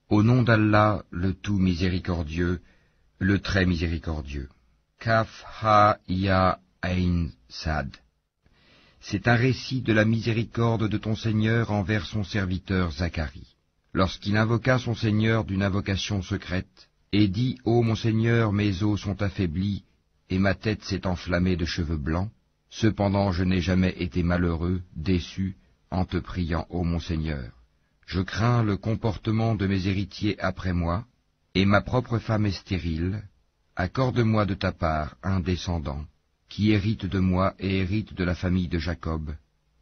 Au nom d'Allah, le tout miséricordieux, le très miséricordieux. Kaf ha ya ain sad. C'est un récit de la miséricorde de ton Seigneur envers son serviteur Zacharie. Lorsqu'il invoqua son Seigneur d'une invocation secrète, et dit « Ô mon Seigneur, mes os sont affaiblis, et ma tête s'est enflammée de cheveux blancs. Cependant je n'ai jamais été malheureux, déçu, en te priant, ô mon Seigneur. Je crains le comportement de mes héritiers après moi, et ma propre femme est stérile. Accorde-moi de ta part un descendant, qui hérite de moi et hérite de la famille de Jacob,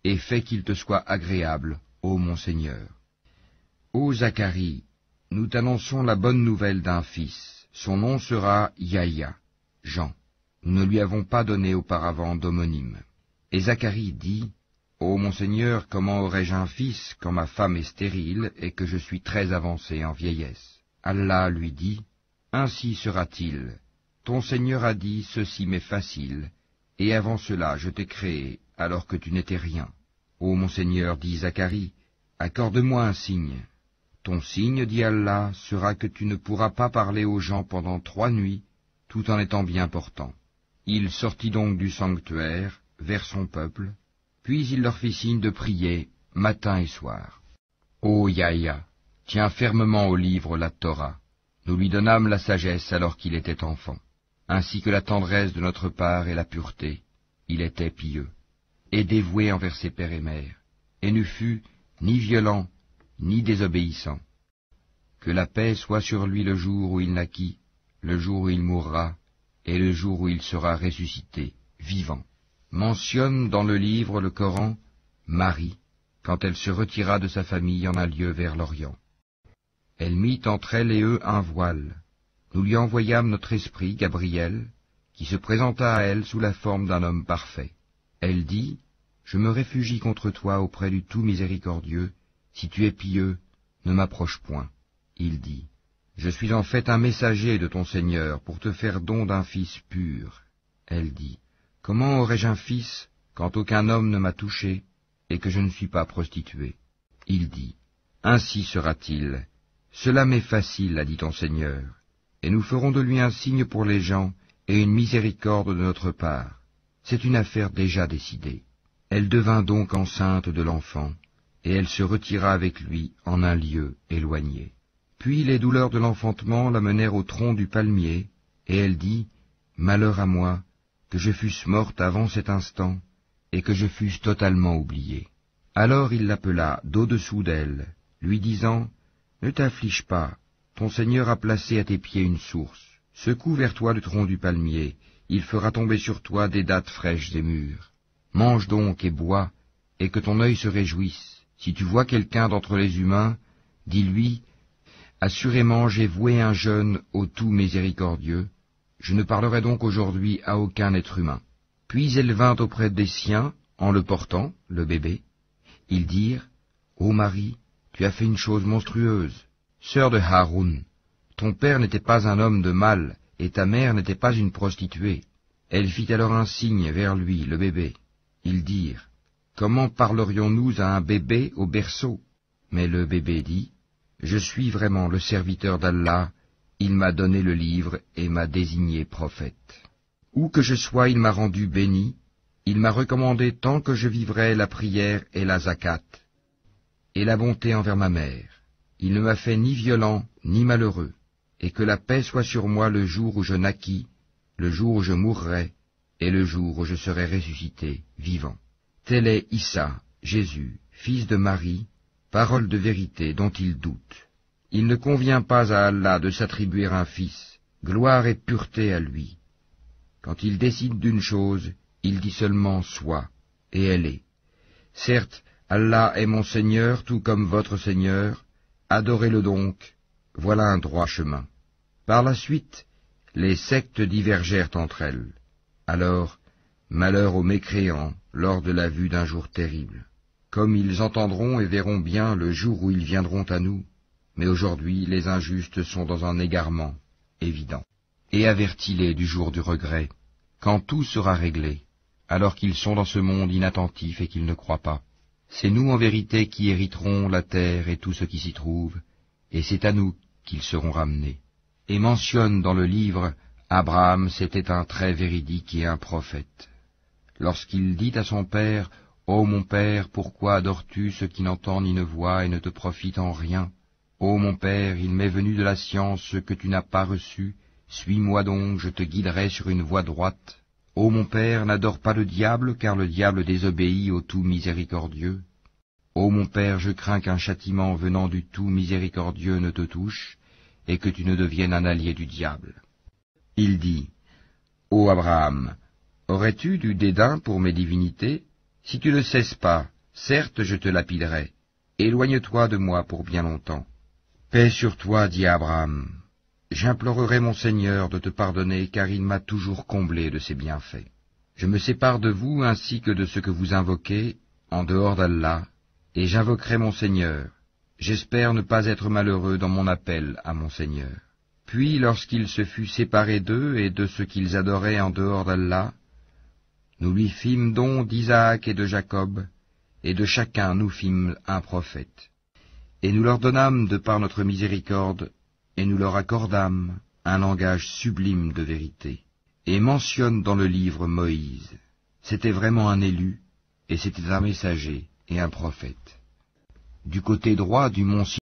et fais qu'il te soit agréable, ô mon Seigneur. Ô Zacharie, nous t'annonçons la bonne nouvelle d'un fils. Son nom sera Yahya, Jean. Nous ne lui avons pas donné auparavant d'homonyme. Et Zacharie dit, Ô mon Seigneur, comment aurais-je un fils quand ma femme est stérile et que je suis très avancé en vieillesse? Allah lui dit, Ainsi sera-t-il. Ton Seigneur a dit, ceci m'est facile, et avant cela je t'ai créé, alors que tu n'étais rien. Ô mon Seigneur, dit Zacharie, accorde-moi un signe. Ton signe, dit Allah, sera que tu ne pourras pas parler aux gens pendant 3 nuits, tout en étant bien portant. Il sortit donc du sanctuaire, vers son peuple, puis il leur fit signe de prier, matin et soir. Ô Yahya, tiens fermement au livre la Torah. Nous lui donnâmes la sagesse alors qu'il était enfant, ainsi que la tendresse de notre part et la pureté. Il était pieux, et dévoué envers ses pères et mères, et ne fut ni violent, ni désobéissant. Que la paix soit sur lui le jour où il naquit, le jour où il mourra, et le jour où il sera ressuscité, vivant. Mentionne dans le livre, le Coran, Marie, quand elle se retira de sa famille en un lieu vers l'Orient. Elle mit entre elle et eux un voile. Nous lui envoyâmes notre esprit, Gabriel, qui se présenta à elle sous la forme d'un homme parfait. Elle dit, Je me réfugie contre toi auprès du tout miséricordieux, si tu es pieux, ne m'approche point. Il dit, Je suis en fait un messager de ton Seigneur pour te faire don d'un fils pur. Elle dit, Comment aurais-je un fils quand aucun homme ne m'a touché et que je ne suis pas prostituée? Il dit, Ainsi sera-t-il. Cela m'est facile, a dit ton Seigneur, et nous ferons de lui un signe pour les gens et une miséricorde de notre part. C'est une affaire déjà décidée. Elle devint donc enceinte de l'enfant, et elle se retira avec lui en un lieu éloigné. Puis les douleurs de l'enfantement la menèrent au tronc du palmier, et elle dit, Malheur à moi, que je fusse morte avant cet instant, et que je fusse totalement oubliée. Alors il l'appela d'au-dessous d'elle, lui disant, Ne t'afflige pas, ton Seigneur a placé à tes pieds une source. Secoue vers toi le tronc du palmier, il fera tomber sur toi des dattes fraîches et mûres. Mange donc et bois, et que ton œil se réjouisse. Si tu vois quelqu'un d'entre les humains, dis-lui, Assurément j'ai voué un jeûne au tout miséricordieux, je ne parlerai donc aujourd'hui à aucun être humain. Puis elle vint auprès des siens, en le portant, le bébé. Ils dirent, Ô Marie, tu as fait une chose monstrueuse. Sœur de Haroun, ton père n'était pas un homme de mal, et ta mère n'était pas une prostituée. Elle fit alors un signe vers lui, le bébé. Ils dirent, Comment parlerions-nous à un bébé au berceau? Mais le bébé dit, Je suis vraiment le serviteur d'Allah, il m'a donné le livre et m'a désigné prophète. Où que je sois, il m'a rendu béni, il m'a recommandé tant que je vivrai la prière et la zakat, et la bonté envers ma mère. Il ne m'a fait ni violent, ni malheureux, et que la paix soit sur moi le jour où je naquis, le jour où je mourrai, et le jour où je serai ressuscité, vivant. Tel est Issa, Jésus, fils de Marie, parole de vérité dont il doute. Il ne convient pas à Allah de s'attribuer un fils, gloire et pureté à lui. Quand il décide d'une chose, il dit seulement « soit », et elle est. Certes, Allah est mon Seigneur, tout comme votre Seigneur, adorez-le donc, voilà un droit chemin. Par la suite, les sectes divergèrent entre elles. Alors, malheur aux mécréants lors de la vue d'un jour terrible. Comme ils entendront et verront bien le jour où ils viendront à nous, mais aujourd'hui les injustes sont dans un égarement évident. Et avertis-les du jour du regret, quand tout sera réglé, alors qu'ils sont dans ce monde inattentif et qu'ils ne croient pas. C'est nous en vérité qui hériterons la terre et tout ce qui s'y trouve, et c'est à nous qu'ils seront ramenés. Et mentionne dans le livre, Abraham c'était un très véridique et un prophète. Lorsqu'il dit à son père, « Ô mon père, pourquoi adores-tu ce qui n'entend ni ne voit et ne te profite en rien? Ô mon père, il m'est venu de la science ce que tu n'as pas reçu, suis-moi donc, je te guiderai sur une voie droite. Ô mon père, n'adore pas le diable, car le diable désobéit au tout miséricordieux. Ô mon père, je crains qu'un châtiment venant du tout miséricordieux ne te touche, et que tu ne deviennes un allié du diable. » Il dit, « Ô Abraham, aurais-tu du dédain pour mes divinités? Si tu ne cesses pas, certes je te lapiderai. Éloigne-toi de moi pour bien longtemps. » Paix sur toi, dit Abraham. J'implorerai mon Seigneur de te pardonner, car il m'a toujours comblé de ses bienfaits. Je me sépare de vous ainsi que de ce que vous invoquez, en dehors d'Allah, et j'invoquerai mon Seigneur. J'espère ne pas être malheureux dans mon appel à mon Seigneur. Puis, lorsqu'il se fut séparé d'eux et de ce qu'ils adoraient en dehors d'Allah, nous lui fîmes don d'Isaac et de Jacob, et de chacun nous fîmes un prophète. Et nous leur donnâmes de par notre miséricorde, et nous leur accordâmes un langage sublime de vérité. Et mentionne dans le livre Moïse. C'était vraiment un élu, et c'était un messager et un prophète. Du côté droit du mont